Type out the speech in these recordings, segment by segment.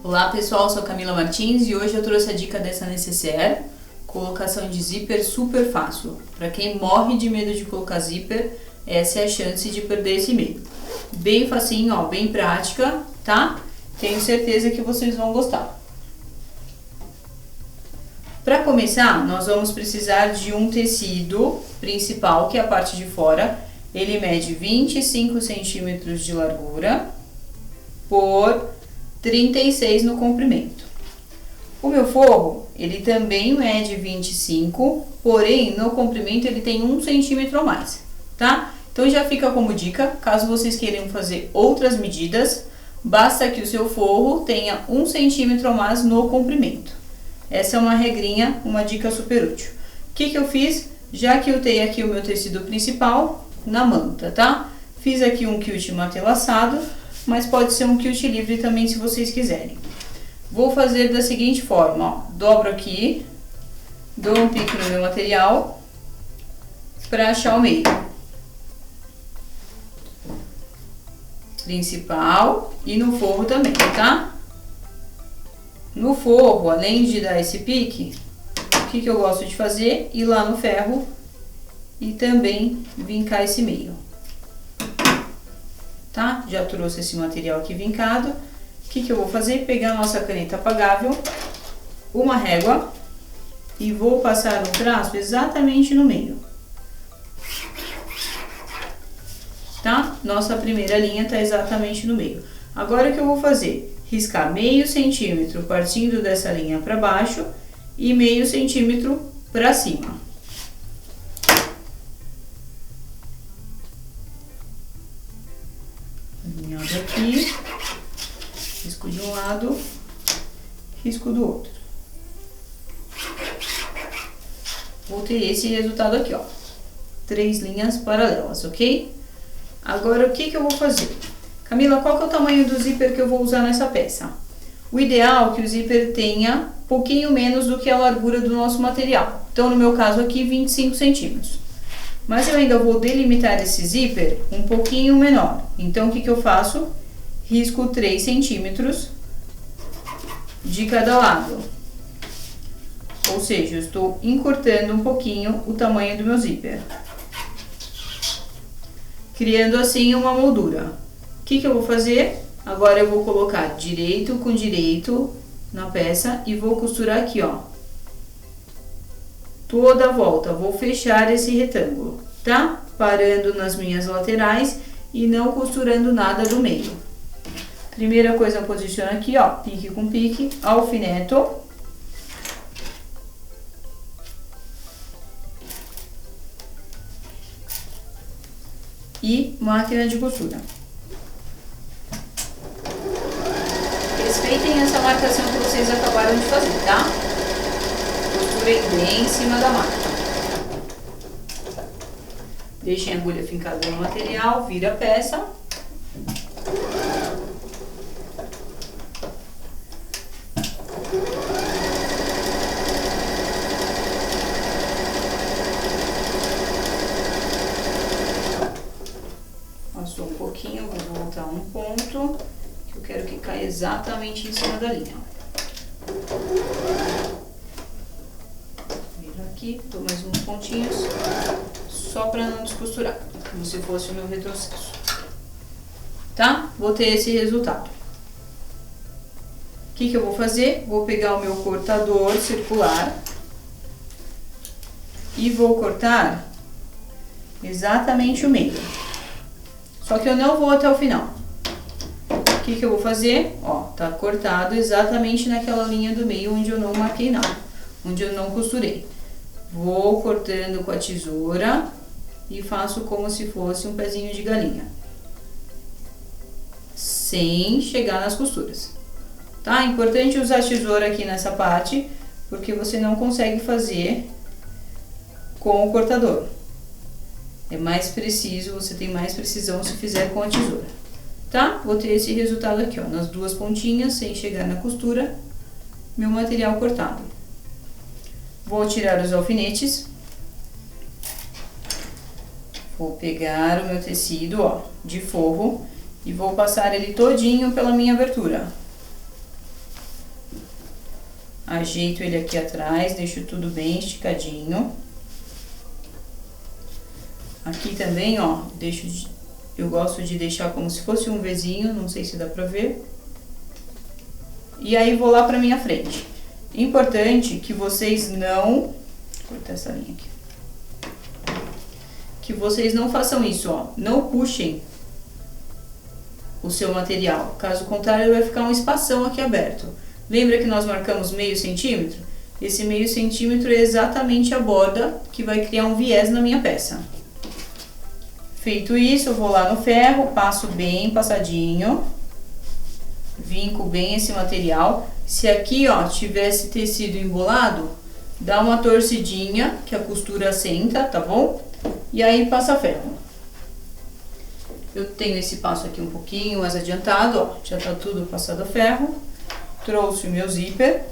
Olá pessoal, sou Camila Martins e hoje eu trouxe a dica dessa necessaire, colocação de zíper super fácil. Para quem morre de medo de colocar zíper, essa é a chance de perder esse medo. Bem facinho, ó, bem prática, tá? Tenho certeza que vocês vão gostar. Para começar, nós vamos precisar de um tecido principal, que é a parte de fora. Ele mede 25 centímetros de largura por 36 no comprimento. O meu forro, ele também mede 25, porém no comprimento ele tem 1 centímetro a mais, tá? Então já fica como dica, caso vocês queiram fazer outras medidas, basta que o seu forro tenha 1 centímetro a mais no comprimento. Essa é uma regrinha, uma dica super útil. O que eu fiz? Já que eu tenho aqui o meu tecido principal na manta, tá? Fiz aqui um quilt matelaçado, mas pode ser um quilt livre também se vocês quiserem. Vou fazer da seguinte forma, ó, dobro aqui, dou um pique no meu material para achar o meio. Principal e no forro também, tá? No forro, além de dar esse pique, o que eu gosto de fazer? Ir lá no ferro e também vincar esse meio. Tá? Já trouxe esse material aqui vincado. O que eu vou fazer? Pegar a nossa caneta apagável, uma régua e vou passar um traço exatamente no meio. Tá? Nossa primeira linha tá exatamente no meio. Agora o que eu vou fazer? Riscar meio centímetro partindo dessa linha para baixo e meio centímetro para cima. Alinhado aqui, risco de um lado, risco do outro. Vou ter esse resultado aqui, ó. 3 linhas paralelas, ok? Agora, o que eu vou fazer? Camila, qual que é o tamanho do zíper que eu vou usar nessa peça? O ideal é que o zíper tenha pouquinho menos do que a largura do nosso material. Então, no meu caso aqui, 25 centímetros. Mas eu ainda vou delimitar esse zíper um pouquinho menor. Então, o que eu faço? Risco 3 centímetros de cada lado. Ou seja, eu estou encurtando um pouquinho o tamanho do meu zíper. Criando assim uma moldura. O que eu vou fazer? Agora eu vou colocar direito com direito na peça e vou costurar aqui, ó. Toda a volta, vou fechar esse retângulo, tá? Parando nas minhas laterais e não costurando nada do meio. Primeira coisa, eu posiciono aqui, ó, pique com pique, alfineto. E máquina de costura. Respeitem essa marcação que vocês acabaram de fazer, tá? Costurei bem em cima da máquina. Deixem a agulha fincada no material, vira a peça. Passou um pouquinho, vou voltar um ponto, que eu quero que caia exatamente em cima da linha. Aqui, dou mais uns pontinhos, só para não descosturar, como se fosse o meu retrocesso. Tá? Vou ter esse resultado. O que eu vou fazer? Vou pegar o meu cortador circular e vou cortar exatamente o meio. Só que eu não vou até o final. O que eu vou fazer? Ó, tá cortado exatamente naquela linha do meio onde eu não marquei nada, onde eu não costurei. Vou cortando com a tesoura e faço como se fosse um pezinho de galinha, sem chegar nas costuras, tá? É importante usar a tesoura aqui nessa parte, porque você não consegue fazer com o cortador. É mais preciso, você tem mais precisão se fizer com a tesoura, tá? Vou ter esse resultado aqui, ó, nas duas pontinhas, sem chegar na costura, meu material cortado. Vou tirar os alfinetes. Vou pegar o meu tecido, ó, de forro e vou passar ele todinho pela minha abertura. Ajeito ele aqui atrás, deixo tudo bem esticadinho. Aqui também, ó, eu gosto de deixar como se fosse um Vzinho, não sei se dá pra ver. E aí vou lá pra minha frente. Importante que vocês não... Vou cortar essa linha aqui. Que vocês não façam isso, ó. Não puxem o seu material. Caso contrário, vai ficar um espação aqui aberto. Lembra que nós marcamos meio centímetro? Esse meio centímetro é exatamente a borda que vai criar um viés na minha peça. Feito isso, eu vou lá no ferro, passo bem passadinho. Vinco bem esse material. Se aqui, ó, tivesse tecido embolado, dá uma torcidinha que a costura assenta, tá bom? E aí passa ferro. Eu tenho esse passo aqui um pouquinho mais adiantado, ó, já tá tudo passado a ferro. Trouxe o meu zíper.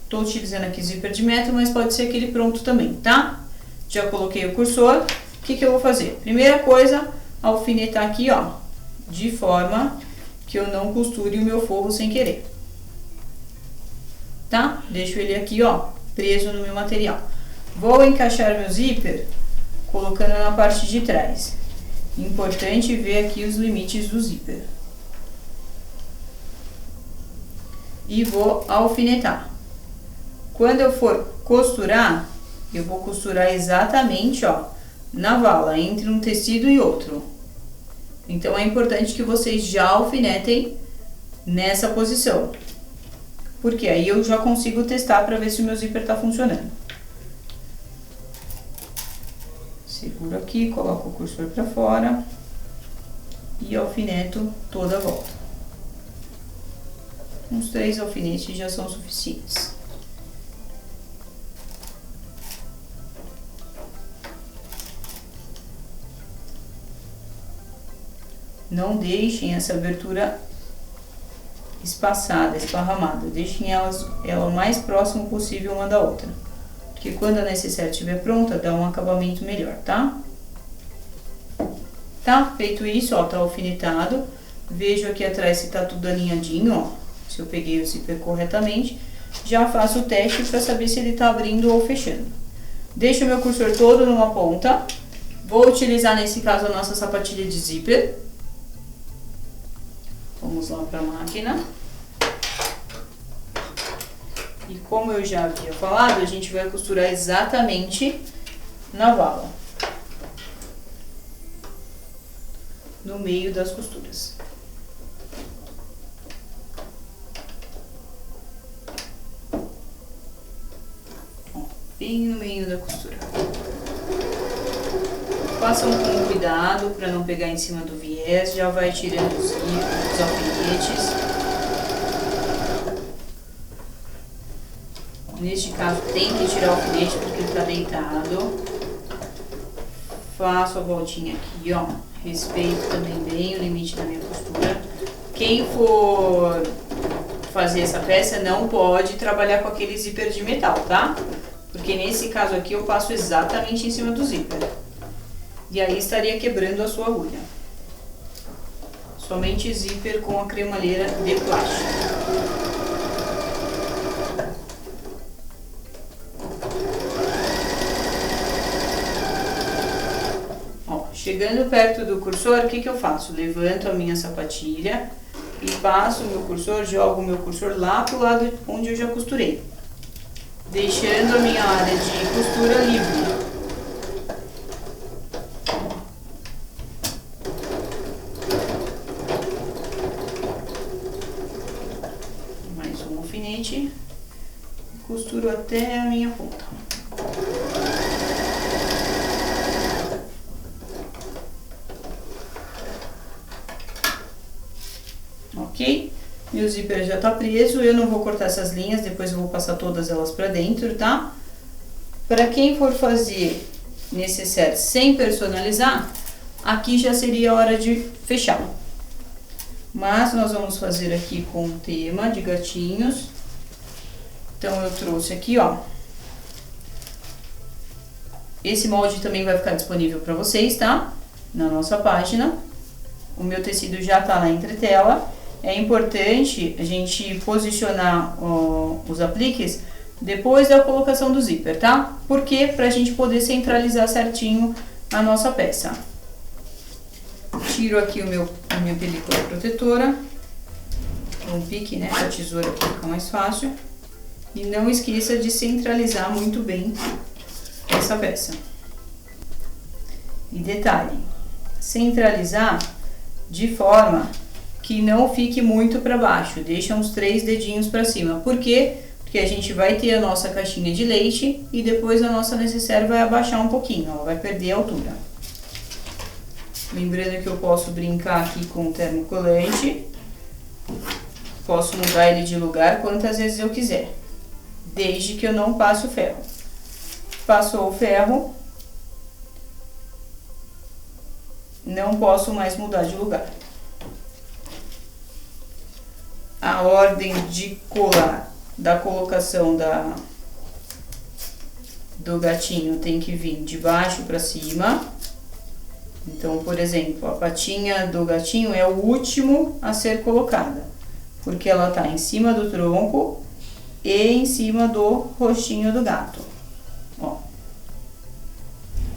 Tô utilizando aqui zíper de metro, mas pode ser aquele pronto também, tá? Já coloquei o cursor. O que eu vou fazer? Primeira coisa, alfinetar aqui, ó, de forma que eu não costure o meu forro sem querer. Tá? Deixo ele aqui, ó, preso no meu material. Vou encaixar meu zíper colocando na parte de trás. Importante ver aqui os limites do zíper. E vou alfinetar. Quando eu for costurar, eu vou costurar exatamente, ó, na vala, entre um tecido e outro. Então, é importante que vocês já alfinetem nessa posição. Porque aí eu já consigo testar para ver se o meu zíper tá funcionando. Seguro aqui, coloco o cursor para fora e alfineto toda a volta. Uns 3 alfinetes já são suficientes. Não deixem essa abertura espaçada, esparramada. Deixem ela o mais próximo possível uma da outra. Porque quando a necessaire estiver pronta, dá um acabamento melhor, tá? Tá? Feito isso, ó, tá alfinetado. Vejo aqui atrás se tá tudo alinhadinho, ó. Se eu peguei o zíper corretamente. Já faço o teste para saber se ele tá abrindo ou fechando. Deixo o meu cursor todo numa ponta. Vou utilizar, nesse caso, a nossa sapatilha de zíper. Vamos lá para a máquina. E como eu já havia falado, a gente vai costurar exatamente na vala. No meio das costuras. Ó, bem no meio da costura. Façam com cuidado para não pegar em cima do viés, já vai tirando os alfinetes. Neste caso tem que tirar o alfinete porque ele está deitado. Faço a voltinha aqui, ó. Respeito também bem o limite da minha costura. Quem for fazer essa peça não pode trabalhar com aquele zíper de metal, tá? Porque nesse caso aqui eu passo exatamente em cima do zíper. E aí estaria quebrando a sua agulha. Somente zíper com a cremalheira de plástico. Ó, chegando perto do cursor, o que eu faço? Levanto a minha sapatilha e passo o meu cursor, jogo o meu cursor lá pro lado onde eu já costurei. Deixando a minha área de costura livre. Costuro até a minha ponta. Ok? Meu zíper já tá preso, eu não vou cortar essas linhas, depois eu vou passar todas elas pra dentro, tá? Para quem for fazer necessaire sem personalizar, aqui já seria a hora de fechar. Mas nós vamos fazer aqui com um tema de gatinhos. Então, eu trouxe aqui, ó. Esse molde também vai ficar disponível para vocês, tá? Na nossa página. O meu tecido já tá na entretela. é importante a gente posicionar os apliques depois da colocação do zíper, tá? Porque pra gente poder centralizar certinho a nossa peça. Tiro aqui a minha película protetora, um pique, né, com a tesoura para ficar mais fácil. E não esqueça de centralizar muito bem essa peça. E detalhe, centralizar de forma que não fique muito para baixo, deixa uns 3 dedinhos para cima. Por quê? Porque a gente vai ter a nossa caixinha de leite e depois a nossa necessaire vai abaixar um pouquinho, ela vai perder a altura. Lembrando que eu posso brincar aqui com o termocolante, posso mudar ele de lugar quantas vezes eu quiser, desde que eu não passe o ferro. Passou o ferro, não posso mais mudar de lugar. A ordem de colar da colocação do gatinho tem que vir de baixo para cima. Então, por exemplo, a patinha do gatinho é o último a ser colocada, porque ela tá em cima do tronco e em cima do rostinho do gato. Ó.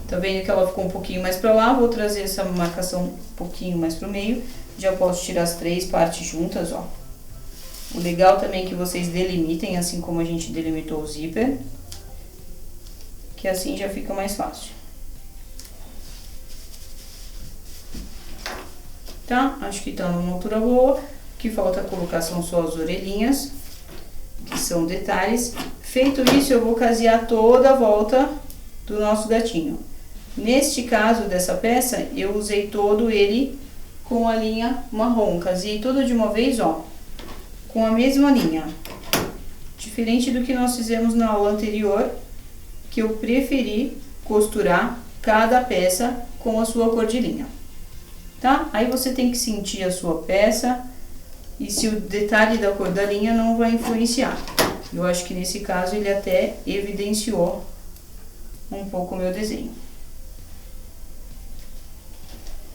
Tá vendo que ela ficou um pouquinho mais para lá? Vou trazer essa marcação um pouquinho mais pro meio. Já posso tirar as 3 partes juntas, ó. O legal também é que vocês delimitem, assim como a gente delimitou o zíper, que assim já fica mais fácil. Tá? Acho que tá numa altura boa. O que falta colocar são só as orelhinhas, que são detalhes. Feito isso, eu vou casear toda a volta do nosso gatinho. Neste caso dessa peça, eu usei todo ele com a linha marrom. Casei tudo de uma vez, ó, com a mesma linha. Diferente do que nós fizemos na aula anterior, que eu preferi costurar cada peça com a sua cor de linha. Tá? Aí você tem que sentir a sua peça e se o detalhe da cor da linha não vai influenciar. Eu acho que nesse caso ele até evidenciou um pouco o meu desenho.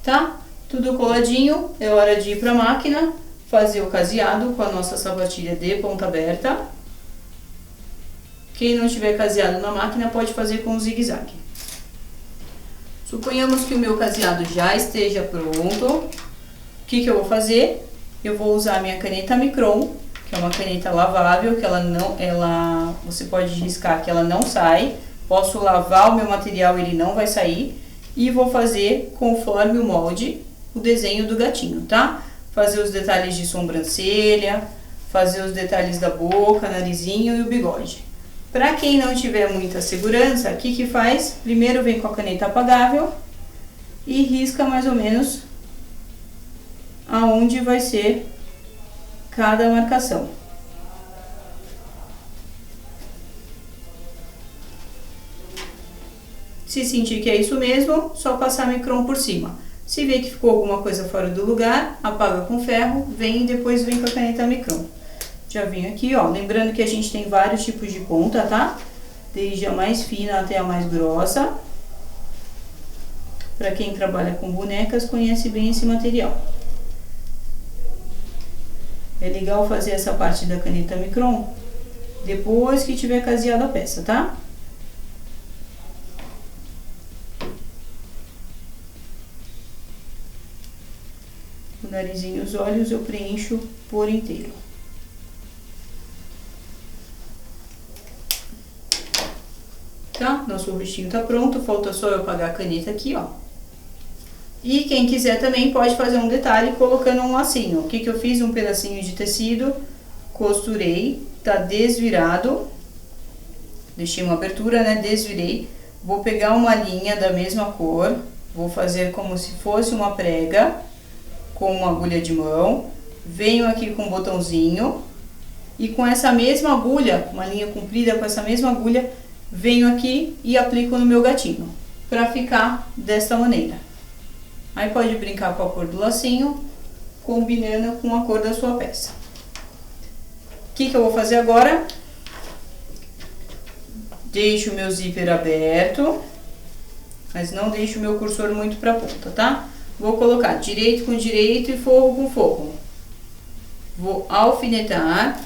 Tá? Tudo coladinho, é hora de ir para a máquina, fazer o caseado com a nossa sapatilha de ponta aberta. Quem não tiver caseado na máquina pode fazer com o zigue-zague. Suponhamos que o meu caseado já esteja pronto. O que eu vou fazer? Eu vou usar a minha caneta Micron, que é uma caneta lavável, que você pode riscar que ela não sai. Posso lavar o meu material, ele não vai sair. E vou fazer, conforme o molde, o desenho do gatinho, tá? Fazer os detalhes de sobrancelha, fazer os detalhes da boca, narizinho e o bigode. Para quem não tiver muita segurança, o que faz? Primeiro vem com a caneta apagável e risca mais ou menos aonde vai ser cada marcação. Se sentir que é isso mesmo, só passar micron por cima. Se ver que ficou alguma coisa fora do lugar, apaga com ferro, vem e depois vem com a caneta micron. Já vim aqui, ó, lembrando que a gente tem vários tipos de ponta, tá? Desde a mais fina até a mais grossa. Para quem trabalha com bonecas, conhece bem esse material. É legal fazer essa parte da caneta Micron depois que tiver caseado a peça, tá? O narizinho e os olhos eu preencho por inteiro. Tá? Nosso rostinho tá pronto, falta só eu apagar a caneta aqui, ó. E quem quiser também pode fazer um detalhe colocando um lacinho. O que eu fiz? Um pedacinho de tecido, costurei, tá desvirado. Deixei uma abertura, né? Desvirei. Vou pegar uma linha da mesma cor, vou fazer como se fosse uma prega com uma agulha de mão. Venho aqui com um botãozinho e com essa mesma agulha, uma linha comprida com essa mesma agulha, venho aqui e aplico no meu gatinho, pra ficar desta maneira. Aí pode brincar com a cor do lacinho, combinando com a cor da sua peça. O que eu vou fazer agora? Deixo o meu zíper aberto, mas não deixo o meu cursor muito pra ponta, tá? Vou colocar direito com direito e forro com forro. Vou alfinetar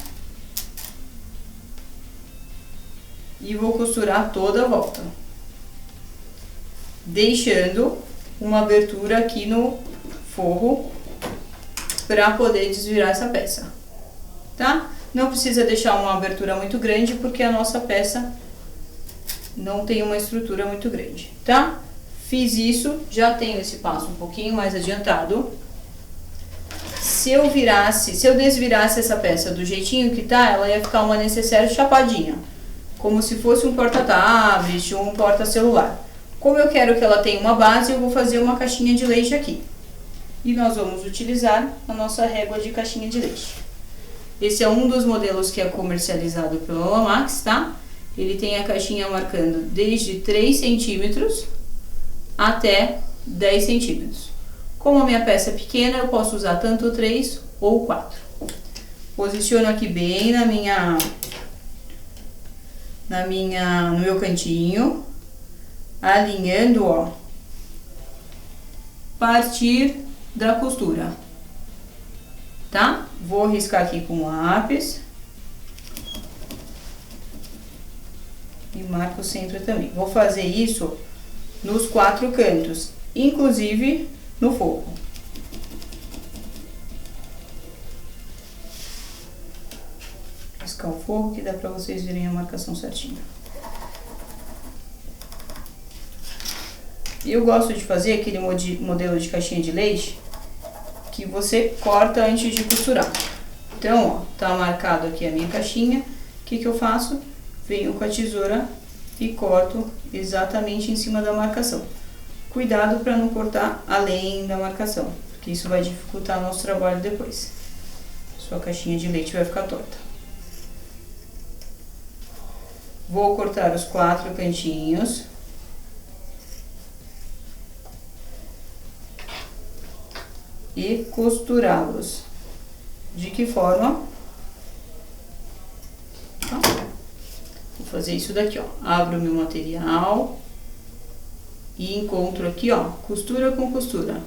e vou costurar toda a volta, deixando uma abertura aqui no forro para poder desvirar essa peça, tá? Não precisa deixar uma abertura muito grande, porque a nossa peça não tem uma estrutura muito grande, tá? Fiz isso, já tenho esse passo um pouquinho mais adiantado. Se eu desvirasse essa peça do jeitinho que tá, ela ia ficar uma necessaire chapadinha, como se fosse um porta-tablet ou um porta-celular. Como eu quero que ela tenha uma base, eu vou fazer uma caixinha de leite aqui. E nós vamos utilizar a nossa régua de caixinha de leite. Esse é um dos modelos que é comercializado pela Lamax, tá? Ele tem a caixinha marcando desde 3 centímetros até 10 centímetros. Como a minha peça é pequena, eu posso usar tanto 3 ou 4. Posiciono aqui bem no meu cantinho, alinhando, ó, partir da costura, tá? Vou riscar aqui com lápis e marco o centro também. Vou fazer isso nos 4 cantos, inclusive no forro. Riscar o forro que dá pra vocês verem a marcação certinha. E eu gosto de fazer aquele modelo de caixinha de leite que você corta antes de costurar. Então, ó, tá marcado aqui a minha caixinha. O que que eu faço? Venho com a tesoura e corto exatamente em cima da marcação. Cuidado para não cortar além da marcação, porque isso vai dificultar nosso trabalho depois. Sua caixinha de leite vai ficar torta. Vou cortar os 4 cantinhos. E costurá-los. De que forma? Tá? Vou fazer isso daqui, ó. Abro o meu material e encontro aqui, ó, costura com costura.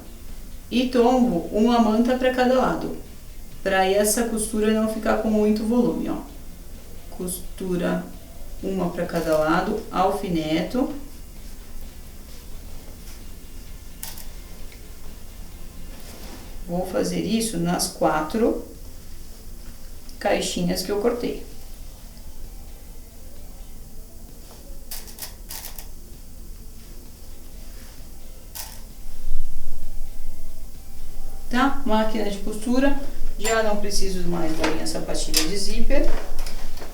E tombo uma manta para cada lado, para essa costura não ficar com muito volume, ó. Costura uma para cada lado, alfineto. Vou fazer isso nas 4 caixinhas que eu cortei. Tá? Máquina de costura. Já não preciso mais da minha sapatilha de zíper.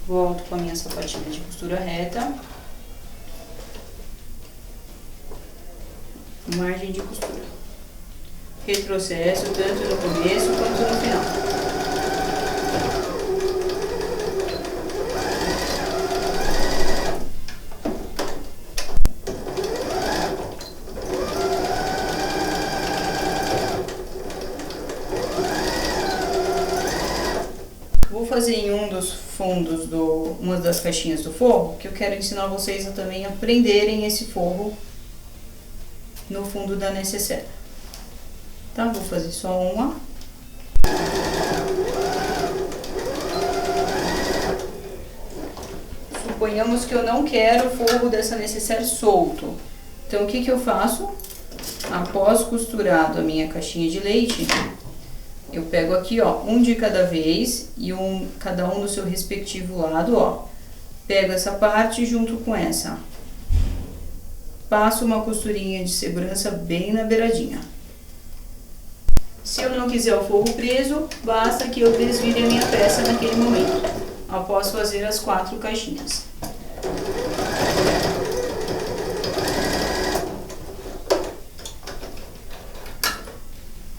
Volto com a minha sapatilha de costura reta. Margem de costura. Retrocesso tanto no começo quanto no final. Vou fazer em um dos fundos uma das caixinhas do forro, que eu quero ensinar vocês a também aprenderem esse forro no fundo da necessaire. Tá? Vou fazer só uma. Suponhamos que eu não quero o forro dessa necessaire solto. Então, o que que eu faço? Após costurado a minha caixinha de leite, eu pego aqui, ó, um de cada vez e cada um do seu respectivo lado, ó. Pego essa parte junto com essa. Passo uma costurinha de segurança bem na beiradinha. Se eu não quiser o forro preso, basta que eu desvire a minha peça naquele momento, após fazer as 4 caixinhas.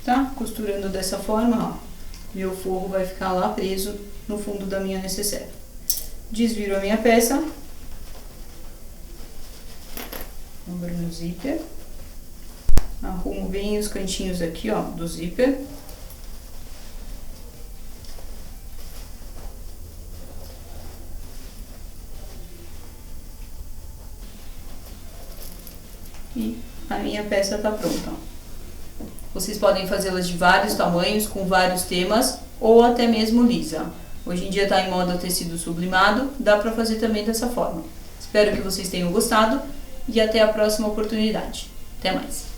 Tá? Costurando dessa forma, ó, meu forro vai ficar lá preso no fundo da minha necessaire. Desviro a minha peça. Abro no zíper. Arrumo bem os cantinhos aqui, ó, do zíper. E a minha peça tá pronta, ó. Vocês podem fazê-las de vários tamanhos, com vários temas, ou até mesmo lisa. Hoje em dia está em moda tecido sublimado, dá para fazer também dessa forma. Espero que vocês tenham gostado e até a próxima oportunidade. Até mais!